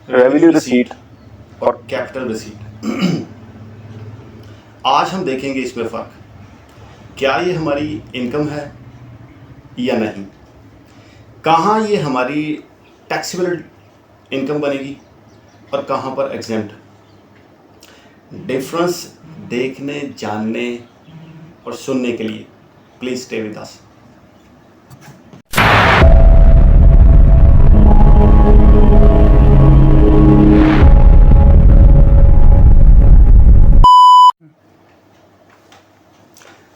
Revenue receipt और capital receipt. आज हम देखेंगे इसमें फ़र्क, क्या ये हमारी इनकम है या नहीं, कहाँ ये हमारी टैक्सेबल इनकम बनेगी और कहाँ पर एग्जेम्प्ट। डिफरेंस देखने, जानने और सुनने के लिए प्लीज़ स्टे विद अस।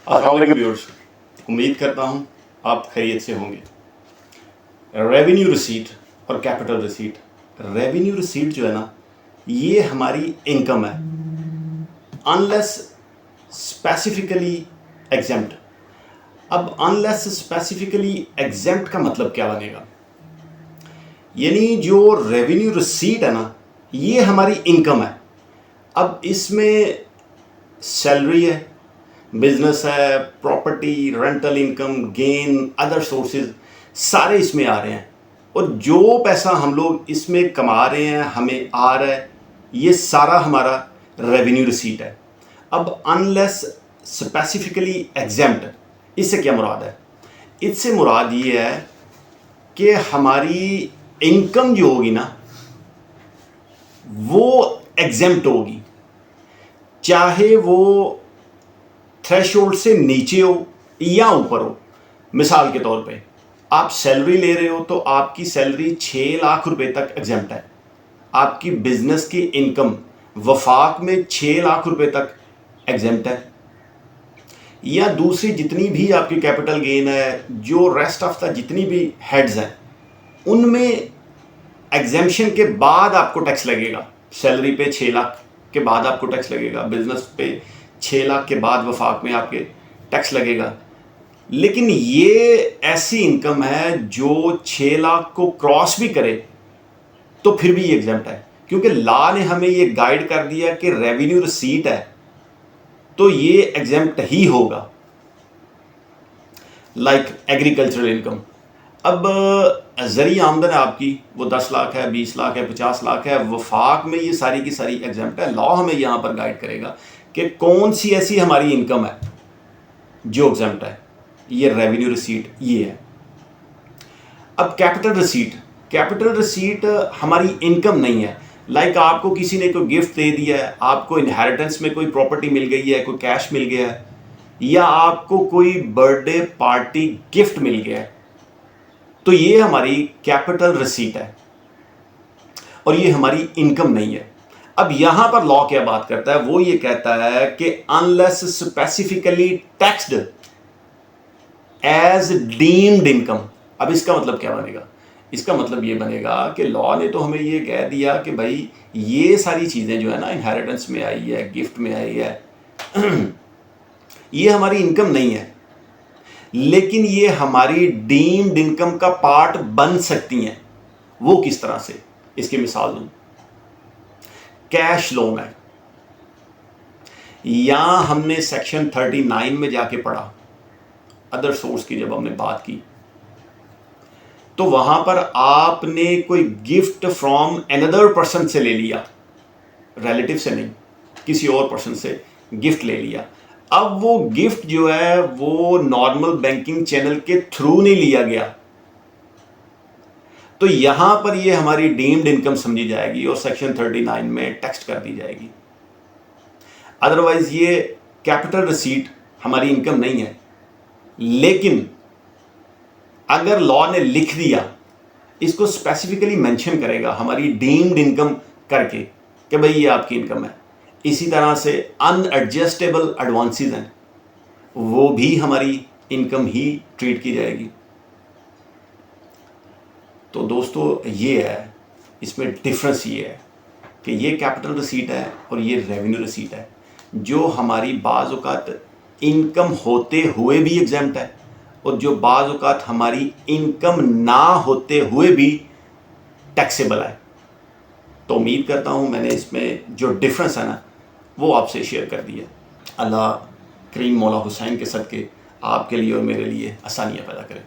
अस्सलाम वालेकुम व्यूअर्स, उम्मीद करता हूँ आप खैरियत से होंगे। रेवेन्यू रिसीट और कैपिटल रिसीट। रेवेन्यू रिसीट जो है ना, ये हमारी इनकम है अनलेस स्पेसिफिकली एग्जेम्प्ट। अब अनलेस स्पेसिफिकली एग्जेम्प्ट का मतलब क्या बनेगा, यानी जो रेवेन्यू रिसीट है ना, ये हमारी इनकम है। अब इसमें सैलरी है, बिजनेस है, property, rental income, gain, other sources सारे इसमें आ रहे हैं और जो पैसा हम लोग इसमें कमा रहे हैं, हमें आ रहा है, ये सारा हमारा रेवेन्यू रिसीट है। अब अनलेस स्पेसिफिकली एग्जेम्प्ट, इससे क्या मुराद है? इससे मुराद ये है कि हमारी इनकम जो होगी ना, वो एग्जेम्प्ट होगी, चाहे वो थ्रेशोल्ड से नीचे हो या ऊपर हो। मिसाल के तौर पे आप सैलरी ले रहे हो तो आपकी सैलरी 6 लाख रुपए तक एग्जेम्प्ट है। आपकी बिजनेस की इनकम वफाक में 6 लाख रुपए तक एग्जेम्प्ट है। या दूसरी जितनी भी आपकी कैपिटल गेन है, जो रेस्ट ऑफ द जितनी भी हेड्स हैं, उनमें एग्जेम्पशन के बाद आपको टैक्स लगेगा। सैलरी पे 6 लाख के बाद आपको टैक्स लगेगा, बिजनेस पे 6 लाख के बाद वफाक में आपके टैक्स लगेगा। लेकिन ये ऐसी इनकम है जो 6 लाख को क्रॉस भी करे तो फिर भी ये एग्जेम्प्ट है, क्योंकि लॉ ने हमें ये गाइड कर दिया कि रेवेन्यू रिसीट है तो ये एग्जेम्प्ट ही होगा। लाइक एग्रीकल्चरल इनकम, अब ज़री आमदन है आपकी, वो 10 लाख है, 20 लाख है, 50 लाख है, वफाक में ये सारी की सारी एग्जेम्प्ट है। लॉ हमें यहाँ पर गाइड करेगा कि कौन सी ऐसी हमारी इनकम है जो एग्जेम्प्ट है। ये रेवेन्यू रिसीट ये है। अब कैपिटल रिसीट, कैपिटल रिसीट हमारी इनकम नहीं है। लाइक आपको किसी ने कोई गिफ्ट दे दिया है, आपको इनहेरिटेंस में कोई प्रॉपर्टी मिल गई है, कोई कैश मिल गया है, या आपको कोई बर्थडे पार्टी गिफ्ट मिल गया है, तो ये हमारी कैपिटल रिसीट है और ये हमारी इनकम नहीं है। अब यहां पर लॉ क्या बात करता है, वो ये कहता है कि unless specifically taxed as deemed income. अब इसका मतलब क्या बनेगा? इसका मतलब ये बनेगा कि लॉ ने तो हमें ये कह दिया कि भाई ये सारी चीज़ें जो है ना, इनहेरिटेंस में आई है, गिफ्ट में आई है, ये हमारी इनकम नहीं है, लेकिन ये हमारी डीम्ड इनकम का पार्ट बन सकती हैं। वो किस तरह से? इसकी मिसाल दूं, कैश लोन है, या हमने सेक्शन 39 में जाके पढ़ा, अदर सोर्स की जब हमने बात की, तो वहां पर आपने कोई गिफ्ट फ्रॉम अनदर पर्सन से ले लिया, रिलेटिव से नहीं, किसी और पर्सन से गिफ्ट ले लिया। अब वो गिफ्ट जो है वो नॉर्मल बैंकिंग चैनल के थ्रू नहीं लिया गया, तो यहां पर ये हमारी डीम्ड इनकम समझी जाएगी और सेक्शन 39 में टैक्स कर दी जाएगी। अदरवाइज ये कैपिटल रिसीट हमारी इनकम नहीं है। लेकिन अगर लॉ ने लिख दिया, इसको स्पेसिफिकली मेंशन करेगा हमारी डीम्ड इनकम करके कि भाई ये आपकी इनकम है। इसी तरह से अनएडजस्टेबल एडवांसेस हैं, वो भी हमारी इनकम ही ट्रीट की जाएगी। तो दोस्तों ये है, इसमें डिफरेंस ये है कि ये कैपिटल रिसीट है और ये रेवेन्यू रिसीट है, जो हमारी बाज़ औक़ात इनकम होते हुए भी एग्जेम्प्ट है और जो बाज़ औक़ात हमारी इनकम ना होते हुए भी टैक्सेबल है। तो उम्मीद करता हूँ मैंने इसमें जो डिफरेंस है ना, वो आपसे शेयर कर दिया। अल्लाह करीम मौला हुसैन के सदक़े आपके लिए और मेरे लिए आसानियाँ पैदा करे।